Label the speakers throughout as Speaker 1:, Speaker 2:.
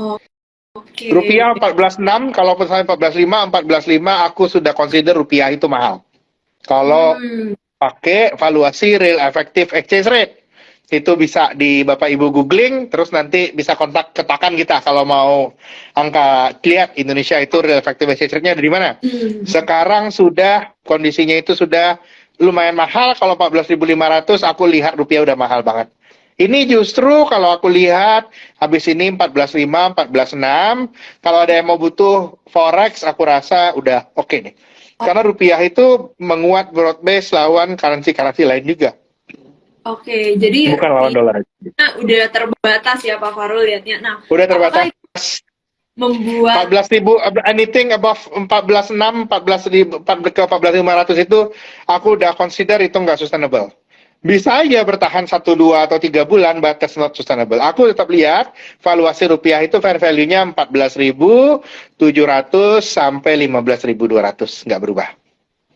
Speaker 1: Oke.
Speaker 2: Rupiah 14.6, kalau misalnya 14.5 aku sudah consider rupiah itu mahal. Kalau
Speaker 1: Hmm,
Speaker 2: pakai valuasi real effective exchange rate, itu bisa di Bapak Ibu googling, terus nanti bisa kontak ketakan kita kalau mau angka lihat Indonesia itu real effective exchange rate-nya dari mana.
Speaker 1: hmm.
Speaker 2: Sekarang sudah kondisinya itu sudah lumayan mahal. Kalau 14.500 aku lihat rupiah udah mahal banget. Ini justru kalau aku lihat habis ini 14.5, 14.6. Kalau ada yang mau butuh forex, aku rasa udah oke nih. Karena rupiah itu menguat broad base lawan currency lain juga.
Speaker 1: Oke, jadi
Speaker 2: Bukan lawan dolar.
Speaker 1: udah terbatas ya Pak Farul lihatnya. Nah,
Speaker 2: Udah
Speaker 1: apakah
Speaker 2: terbatas.
Speaker 1: itu membuat
Speaker 2: 14.000, anything above 14.6, 14.000 ke 14.500 itu aku udah consider itu nggak sustainable. Bisa aja bertahan 1, 2, atau 3 bulan, but that's not sustainable. Aku tetap lihat valuasi rupiah itu fair value-nya 14.700 sampai 15.200, nggak berubah.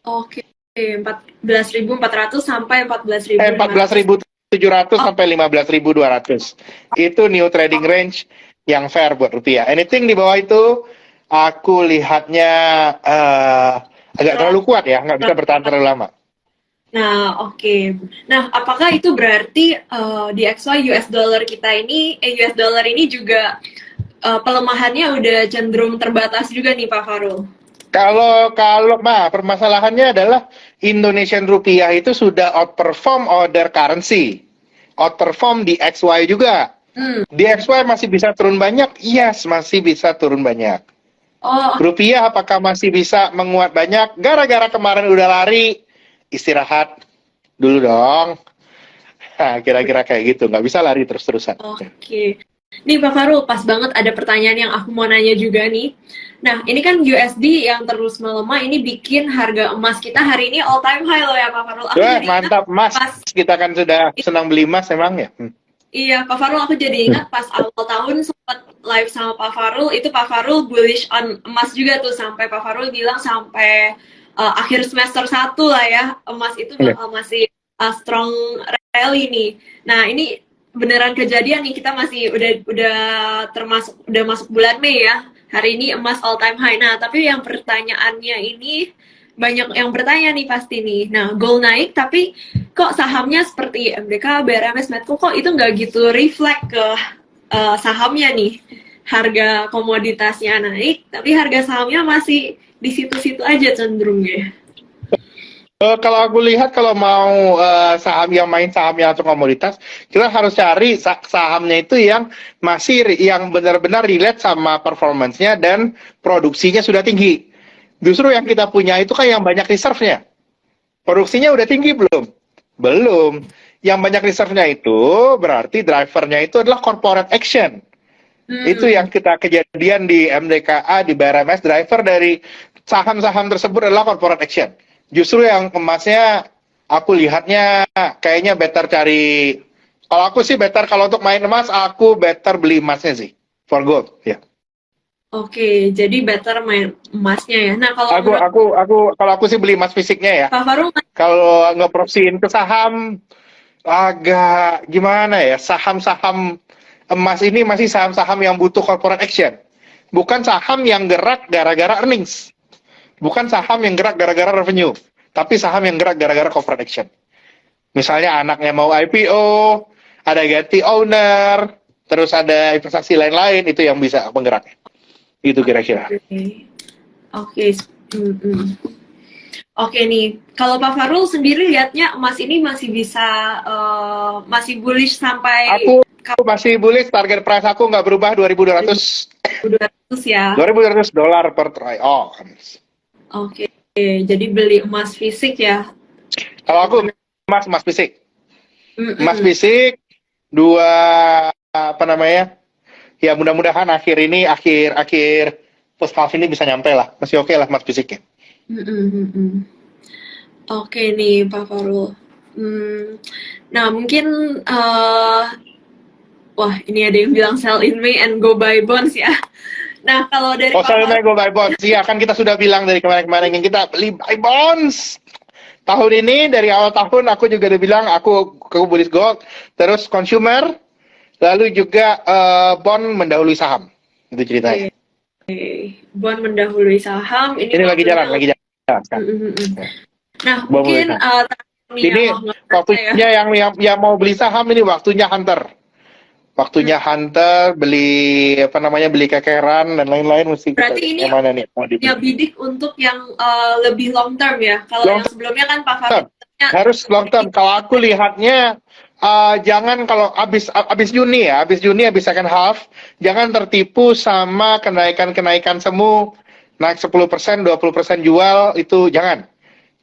Speaker 1: oke 14.400 sampai 14.500.
Speaker 2: 14.700
Speaker 1: Oh,
Speaker 2: sampai 15.200. Itu new trading range yang fair buat rupiah. Anything di bawah itu aku lihatnya agak terlalu kuat ya, nggak bisa bertahan terlalu lama.
Speaker 1: nah, oke. Nah, apakah itu berarti di XY US dollar kita ini, US dollar ini juga pelemahannya udah cenderung terbatas juga nih Pak Farul?
Speaker 2: Kalau permasalahannya adalah Indonesian rupiah itu sudah outperform other currency, outperform di XY juga.
Speaker 1: Hmm.
Speaker 2: Di XY masih bisa turun banyak? Yes, masih bisa turun banyak.
Speaker 1: Oh,
Speaker 2: Rupiah apakah masih bisa menguat banyak? Gara-gara kemarin udah lari, istirahat dulu dong. Nah, kira-kira kayak gitu, nggak bisa lari terus-terusan.
Speaker 1: oke. Nih Pak Farul, pas banget ada pertanyaan yang aku mau nanya juga nih. Nah, ini kan USD yang terus melemah, ini bikin harga emas kita hari ini all time high loh ya Pak Farul. Aku
Speaker 2: Wah,
Speaker 1: jadi ingat
Speaker 2: mantap, Mas.
Speaker 1: pas,
Speaker 2: Kita kan sudah senang beli emas emang ya.
Speaker 1: iya Pak Farul, aku jadi ingat pas awal tahun sempat live sama Pak Farul, itu Pak Farul bullish on emas juga tuh, sampai Pak Farul bilang sampai akhir semester 1 lah ya, emas itu
Speaker 2: Iya.
Speaker 1: bakal masih strong rally nih. Nah, ini beneran kejadian nih, kita masih udah masuk bulan Mei ya. Hari ini emas all time high. Nah, tapi yang pertanyaannya ini banyak yang bertanya nih pasti nih. Nah, gold naik tapi kok sahamnya seperti MDK, BRMS, Medco kok itu nggak gitu reflect ke sahamnya nih. Harga komoditasnya naik, tapi harga sahamnya masih di situ-situ aja cenderungnya.
Speaker 2: Kalau aku lihat kalau mau saham yang main saham yang atau komoditas, kita harus cari sahamnya itu yang yang benar-benar relate sama performance-nya dan produksinya sudah tinggi. Justru yang kita punya itu kan yang banyak reserve-nya. Produksinya udah tinggi belum? Belum. Yang banyak reserve-nya itu berarti drivernya itu adalah corporate action. Itu yang kita kejadian di MDKA, di BRMS, driver dari saham-saham tersebut adalah corporate action. Justru yang emasnya aku lihatnya kayaknya better cari, kalau aku sih better kalau untuk main emas aku better beli emasnya sih for gold ya.
Speaker 1: Oke, jadi better main emasnya ya. Nah, kalau menurut
Speaker 2: Kalau aku sih beli emas fisiknya ya.
Speaker 1: Pak Farul,
Speaker 2: Kalau ngeproksiin ke saham agak gimana ya, saham-saham emas ini masih saham-saham yang butuh corporate action. Bukan saham yang gerak gara-gara earnings. Bukan saham yang gerak gara-gara revenue, tapi saham yang gerak gara-gara corporate action. Misalnya anaknya mau IPO, ada ganti owner, terus ada investasi lain-lain, itu yang bisa menggerak. Itu kira-kira.
Speaker 1: Oke. Oke nih, kalau Pak Farul sendiri lihatnya emas ini masih bisa masih bullish sampai
Speaker 2: Aku masih bullish, target price aku nggak berubah 2.200.
Speaker 1: 200 ya.
Speaker 2: 2.200 dolar per troy ounce.
Speaker 1: Oke, jadi beli emas fisik ya.
Speaker 2: Kalau aku emas fisik. Emas fisik apa namanya? Ya mudah-mudahan akhir post ini bisa nyampe lah. Masih oke lah emas fisiknya.
Speaker 1: Oke nih Pak Farul. Nah mungkin wah ini ada yang bilang sell in May and go buy bonds ya. Nah kalau dari
Speaker 2: sell in May go buy bonds. Iya kan kita sudah bilang dari kemarin-kemarin yang kita beli buy bonds. Tahun ini dari awal tahun aku juga udah bilang aku bullish gold, terus consumer, lalu juga bond mendahului saham. itu ceritanya.
Speaker 1: Bond mendahului saham.
Speaker 2: Ini lagi jalan.
Speaker 1: Nah, mungkin
Speaker 2: ini waktunya yang mau beli saham, ini waktunya hunter. Waktunya hunter, beli beli kekeran dan lain-lain, mesti
Speaker 1: berarti ini
Speaker 2: yang mana nih?
Speaker 1: Ya bidik untuk yang lebih long term ya. Kalau yang sebelumnya kan Pak Farul
Speaker 2: harus long term. Kalau aku lihatnya jangan, kalau abis Juni ya, abis second half, jangan tertipu sama kenaikan semu, naik 10%, 20% jual, itu jangan.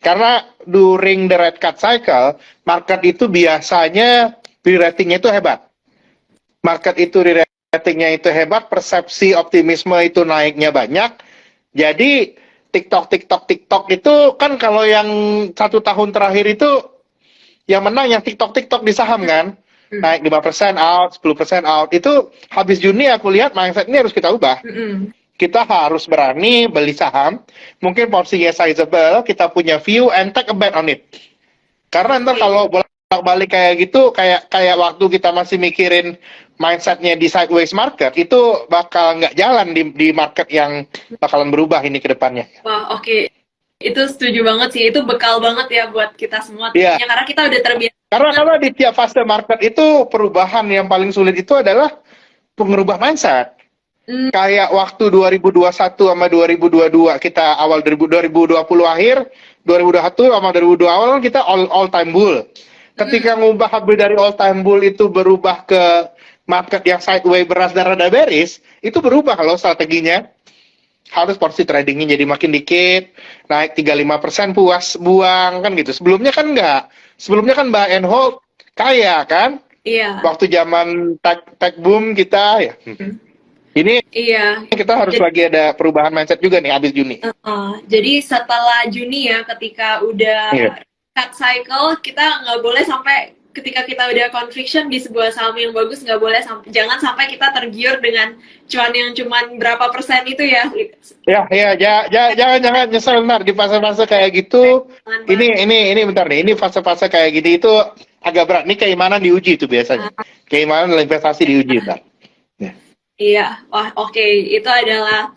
Speaker 2: Karena during the red cut cycle, market itu biasanya re-ratingnya itu hebat. Market itu re-ratingnya itu hebat, persepsi optimisme itu naiknya banyak. Jadi TikTok itu kan, kalau yang 1 tahun terakhir itu yang menang yang TikTok di saham kan, naik 5% out, 10% out. Itu habis Juni aku lihat mindset ini harus kita ubah. Kita harus berani beli saham, mungkin porsinya sizable, kita punya view and take a bet on it. Karena ntar kalau bolak-balik kayak gitu, kayak waktu kita masih mikirin mindsetnya di sideways market, itu bakal nggak jalan di market yang bakalan berubah ini ke depannya.
Speaker 1: Wah, oke. Itu setuju banget sih. Itu bekal banget ya buat kita semua.
Speaker 2: Iya.
Speaker 1: Karena kita udah terbiasa.
Speaker 2: Karena di tiap fase market itu, perubahan yang paling sulit itu adalah pengubah mindset. Kayak waktu 2021 sama 2022, kita awal 2020 akhir, 2021 sama 2022 awal kita all time bull. Ketika ngubah habis dari all time bull itu berubah ke market yang sideways beras dan rada bearish, itu berubah kalau strateginya. Harus porsi tradingnya jadi makin dikit, naik 35% puas buang kan gitu. Sebelumnya kan enggak. Sebelumnya kan buy and hold kaya kan?
Speaker 1: Iya.
Speaker 2: Waktu zaman tech boom kita ya. Ini kita harus lagi ada perubahan mindset juga nih habis Juni.
Speaker 1: Jadi setelah Juni ya, ketika udah cut cycle, kita nggak boleh sampai ketika kita udah conviction di sebuah saham yang bagus, nggak boleh jangan sampai kita tergiur dengan cuan yang cuman berapa persen itu ya. Jangan nyesel benar di fase-fase kayak gitu. Ini bentar nih, ini fase-fase kayak gini itu agak berat. Ini keimanan diuji itu biasanya. Keimanan dalam investasi diuji bentar. Iya, wah oke. Itu adalah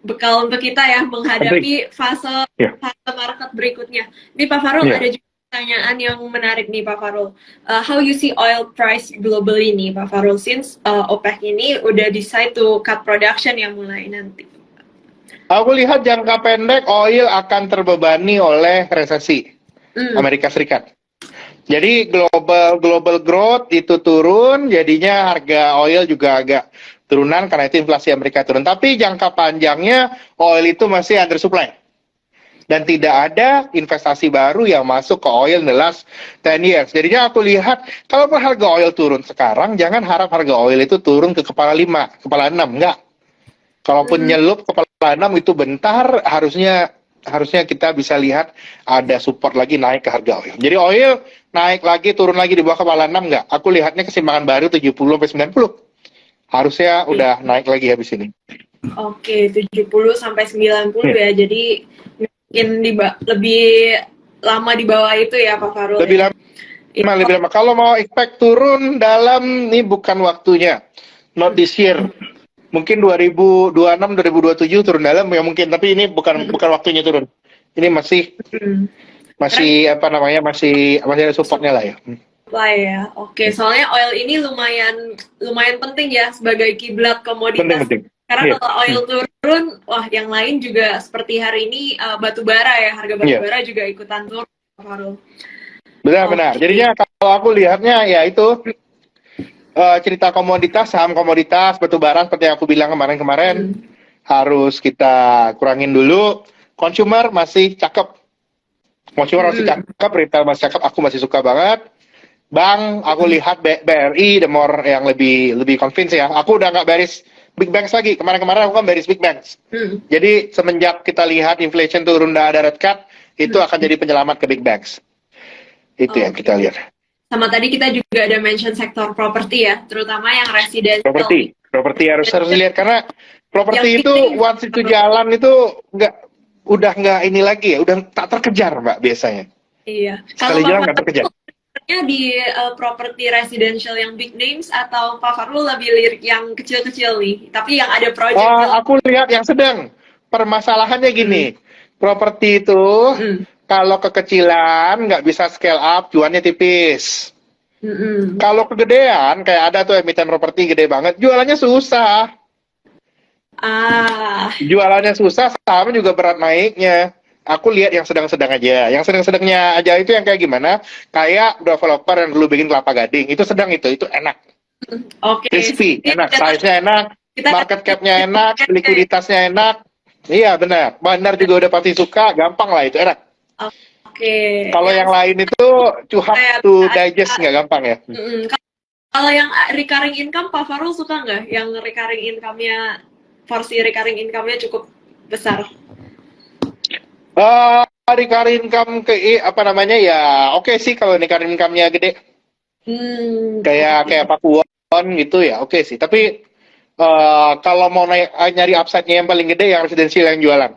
Speaker 1: bekal untuk kita ya menghadapi fase market berikutnya. Ini Pak Farul ada juga pertanyaan yang menarik nih Pak Farul. How you see oil price globally nih Pak Farul, since OPEC ini udah decide to cut production yang mulai nanti?
Speaker 2: Aku lihat jangka pendek oil akan terbebani oleh resesi Amerika Serikat. Jadi global growth itu turun, jadinya harga oil juga agak turunan karena itu inflasi Amerika turun. Tapi jangka panjangnya oil itu masih undersupply. Dan tidak ada investasi baru yang masuk ke oil in the last 10 years. Jadinya aku lihat, kalau harga oil turun sekarang, jangan harap harga oil itu turun ke kepala 5, kepala 6, enggak. Kalaupun nyelup kepala 6 itu bentar, harusnya kita bisa lihat ada support lagi naik ke harga oil. Jadi oil naik lagi, turun lagi di bawah kepala 6 enggak. Aku lihatnya keseimbangan baru 70-90. Harusnya udah naik lagi habis ini.
Speaker 1: Oke, 70-90 ya. Jadi mungkin lebih lama di bawah itu ya Pak Farul.
Speaker 2: Lebih lama. Kalau mau expect turun dalam, ini bukan waktunya. Not this year. Mungkin 2026, 2027 turun dalam ya mungkin, tapi ini bukan waktunya turun. Ini masih ada supportnya lah ya.
Speaker 1: Lah ya, oke. Soalnya oil ini lumayan penting ya sebagai kiblat komoditas.
Speaker 2: Penting.
Speaker 1: Karena kalau oil turun, wah yang lain juga seperti hari ini batu bara ya, harga batu bara juga ikutan turun, Pak Farul.
Speaker 2: Benar. Jadinya kalau aku lihatnya ya itu cerita komoditas, saham komoditas, batu bara seperti yang aku bilang kemarin harus kita kurangin dulu. Consumer masih cakep. Retail masih cakep, aku masih suka banget. Bank, aku lihat BRI, the more yang lebih convince ya. Aku udah nggak bearish big banks lagi. Kemarin aku kan bearish big banks. Jadi semenjak kita lihat inflation turun, udah ada red cut, itu akan jadi penyelamat ke big banks. Itu yang kita lihat.
Speaker 1: Sama tadi kita juga ada mention sektor properti ya, terutama yang residential.
Speaker 2: Properti harus dilihat karena properti itu once itu jalan itu udah nggak ini lagi ya, udah tak terkejar Mbak biasanya.
Speaker 1: Iya.
Speaker 2: Sekali jalan nggak terkejar.
Speaker 1: di properti residential yang big names atau Pak Farul lebih lirik yang kecil-kecil nih, tapi yang ada project
Speaker 2: Aku lihat yang sedang. Permasalahannya gini, properti itu kalau kekecilan nggak bisa scale up, jualnya tipis. Kalau kegedean, kayak ada tuh emiten properti gede banget, jualannya susah. Jualannya susah, sahamnya juga berat naiknya. Aku lihat yang sedang-sedang aja. Yang sedang-sedangnya aja itu yang kayak gimana? Kayak developer yang dulu bikin Kelapa Gading. Itu sedang itu enak.
Speaker 1: Oke.
Speaker 2: Crispy, enak. Size-nya enak, market cap-nya enak, likuiditasnya enak. Iya benar. Benar juga udah pasti suka, gampang lah itu enak.
Speaker 1: Oke.
Speaker 2: Kalau yang lain itu too hard to digest, nggak gampang ya.
Speaker 1: Kalau yang recurring income, Pak Farul suka nggak? Yang recurring income-nya, porsi recurring income-nya cukup besar.
Speaker 2: Recurring income apa namanya ya oke sih kalau recurring income-nya gede. Kayak Pakuwon gitu ya oke sih. Tapi kalau mau nyari upside-nya yang paling gede yang residential yang jualan.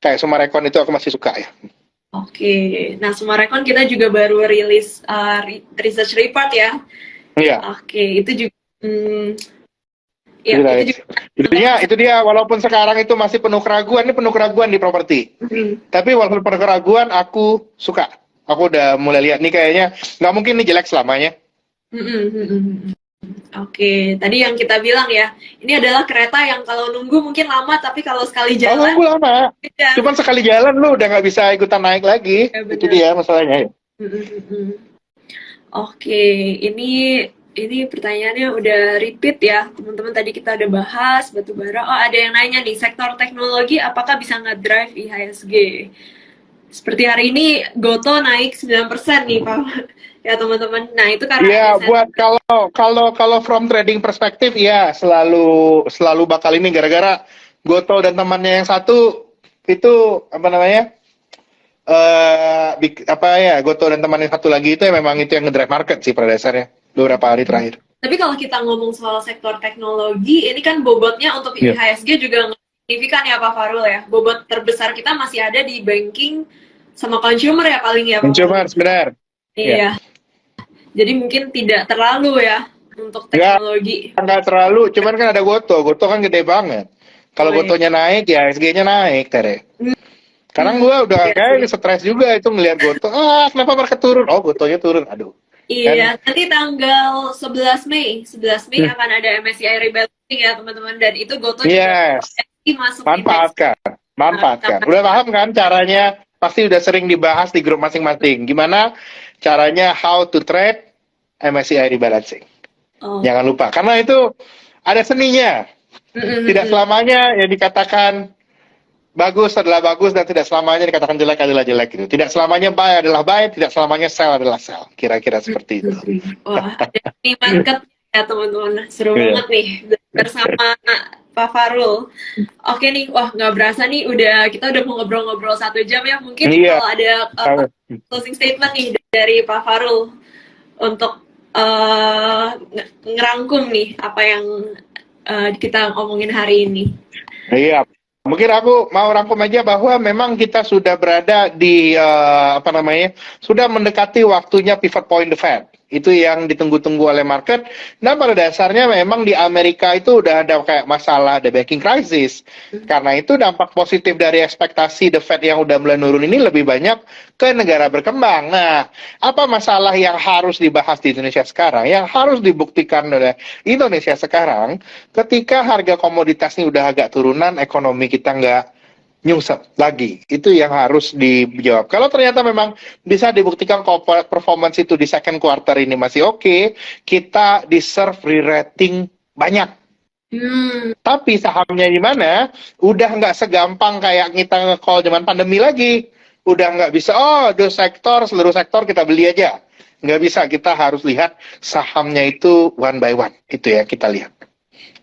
Speaker 2: Kayak Sumarekon itu aku masih suka ya. Oke.
Speaker 1: Nah, Sumarekon kita juga baru rilis research report ya.
Speaker 2: Iya.
Speaker 1: Oke, itu juga
Speaker 2: itu dia walaupun sekarang itu masih penuh keraguan, ini penuh keraguan di properti. Tapi walaupun penuh keraguan, aku suka. Aku udah mulai lihat nih kayaknya nggak mungkin nih jelek selamanya.
Speaker 1: Oke, tadi yang kita bilang ya, ini adalah kereta yang kalau nunggu mungkin lama, tapi kalau sekali jalan.
Speaker 2: Kalau nunggu lama, cuman sekali jalan lu udah nggak bisa ikutan naik lagi. Ya, itu dia masalahnya.
Speaker 1: Oke, ini pertanyaannya udah repeat ya, teman-teman. Tadi kita udah bahas batubara. Oh, ada yang nanya nih, sektor teknologi apakah bisa nge-drive IHSG? Seperti hari ini Goto naik 9% nih, Pak. Ya, teman-teman. Nah, itu karena
Speaker 2: ya buat kalau from trading perspektif ya selalu bakal ini gara-gara Goto dan temannya yang satu itu apa namanya? Goto dan temannya satu lagi itu ya memang itu yang ngedrive market sih pada dasarnya beberapa hari terakhir.
Speaker 1: Tapi kalau kita ngomong soal sektor teknologi, ini kan bobotnya untuk IHSG juga signifikan ya Pak Farul ya. Bobot terbesar kita masih ada di banking sama consumer ya paling ya Pak.
Speaker 2: Consumer, benar.
Speaker 1: Iya. Jadi mungkin tidak terlalu ya untuk teknologi.
Speaker 2: Nggak terlalu, cuman kan ada Goto. Goto kan gede banget. Kalau Gotonya naik, ya IHSG-nya naik, Tere. Sekarang gue udah kayak stres juga itu melihat Goto. Kenapa market turun? Oh, Gotonya turun. Aduh.
Speaker 1: Iya, nanti tanggal 11 Mei akan ada MSCI rebalancing ya teman-teman, dan itu Goto juga masuk.
Speaker 2: Manfaatkan. Udah paham kan caranya? Pasti udah sering dibahas di grup masing-masing. Gimana caranya how to trade MSCI rebalancing. Jangan lupa, karena itu ada seninya. Tidak selamanya yang dikatakan bagus adalah bagus dan tidak selamanya dikatakan jelek adalah jelek gitu. Tidak selamanya buy adalah buy, tidak selamanya sell adalah sell. Kira-kira seperti itu.
Speaker 1: Wah, ini market ya teman-teman. Seru banget nih bersama Pak Farul. Oke nih, wah nggak berasa nih kita udah mau ngobrol-ngobrol 1 jam ya. Mungkin kalau ada closing statement nih dari Pak Farul untuk ngerangkum nih apa yang kita ngomongin hari ini.
Speaker 2: Iya. Mungkin aku mau rangkum aja bahwa memang kita sudah berada di sudah mendekati waktunya pivot point the Fed. Itu yang ditunggu-tunggu oleh market. Dan pada dasarnya memang di Amerika itu udah ada kayak masalah the banking crisis. Karena itu dampak positif dari ekspektasi the Fed yang udah mulai nurun ini lebih banyak ke negara berkembang. Nah, apa masalah yang harus dibahas di Indonesia sekarang? Yang harus dibuktikan oleh Indonesia sekarang, ketika harga komoditas ini udah agak turunan, ekonomi kita nggak nyungsep lagi. Itu yang harus dijawab. Kalau ternyata memang bisa dibuktikan corporate performance itu di second quarter ini masih oke, kita deserve re-rating banyak. Tapi sahamnya di mana? Udah nggak segampang kayak kita nge-call zaman pandemi lagi. Udah nggak bisa, seluruh sektor kita beli aja. Nggak bisa, kita harus lihat sahamnya itu one by one. Itu ya kita lihat.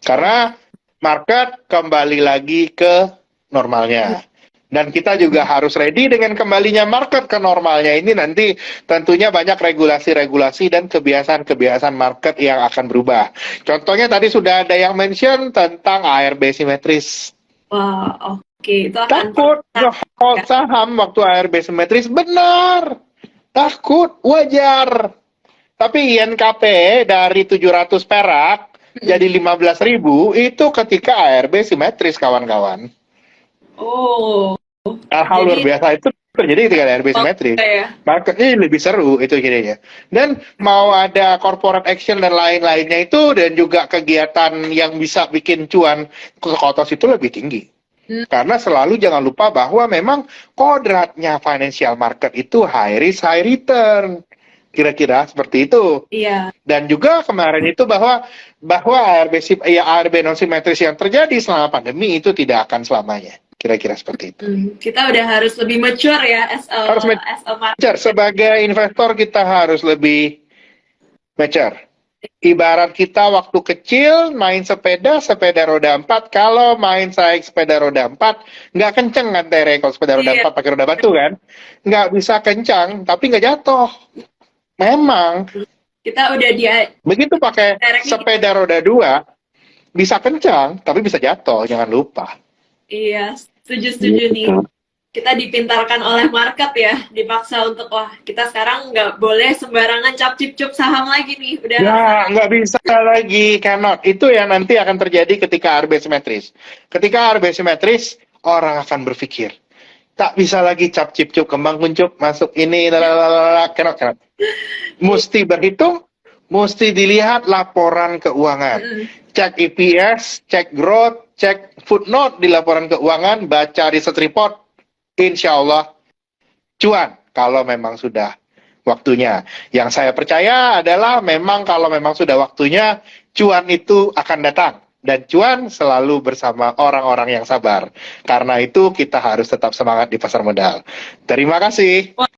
Speaker 2: Karena market kembali lagi ke normalnya. Dan kita juga harus ready dengan kembalinya market ke normalnya ini nanti tentunya banyak regulasi-regulasi dan kebiasaan-kebiasaan market yang akan berubah. Contohnya tadi sudah ada yang mention tentang ARB simetris.
Speaker 1: Wah, oke. Itu akan
Speaker 2: takut nge-hold saham waktu ARB simetris, benar. Takut, wajar. Tapi INKP dari 700 perak jadi 15.000 itu ketika ARB simetris, kawan-kawan.
Speaker 1: Oh,
Speaker 2: Hal luar
Speaker 1: jadi
Speaker 2: biasa itu terjadi ketika ARB simetris.
Speaker 1: ya.
Speaker 2: Marketnya lebih seru itu jadinya. Dan mau ada corporate action dan lain-lainnya itu, dan juga kegiatan yang bisa bikin cuan kotos itu lebih tinggi. Karena selalu jangan lupa bahwa memang kodratnya financial market itu high risk, high return. Kira-kira seperti itu.
Speaker 1: Iya.
Speaker 2: Dan juga kemarin itu bahwa ARB non simetris yang terjadi selama pandemi itu tidak akan selamanya. Kira-kira seperti itu.
Speaker 1: Kita udah harus lebih mature ya as a market.
Speaker 2: Sebagai investor kita harus lebih mature. Ibarat kita waktu kecil main sepeda roda 4, kalau main sepeda roda 4 nggak kenceng kan, Tere, kalau sepeda roda 4 pakai roda batu kan, nggak bisa kencang tapi nggak jatuh. Memang
Speaker 1: Kita udah
Speaker 2: begitu pakai sepeda roda 2 bisa kencang tapi bisa jatuh, jangan lupa.
Speaker 1: Iya, setuju nih. Kita dipintarkan oleh market ya, dipaksa untuk kita sekarang nggak boleh sembarangan cap-cip-cup saham lagi nih. Udah
Speaker 2: nggak bisa lagi, cannot. Itu yang nanti akan terjadi ketika ARB simetris. Ketika ARB simetris, orang akan berpikir, tak bisa lagi cap-cip-cup, kembang kuncup, masuk ini, cannot. Mesti berhitung, mesti dilihat laporan keuangan. Cek EPS, cek growth, cek footnote di laporan keuangan, baca riset report, insya Allah cuan kalau memang sudah waktunya. Yang saya percaya adalah memang kalau memang sudah waktunya, cuan itu akan datang. Dan cuan selalu bersama orang-orang yang sabar. Karena itu kita harus tetap semangat di pasar modal. Terima kasih.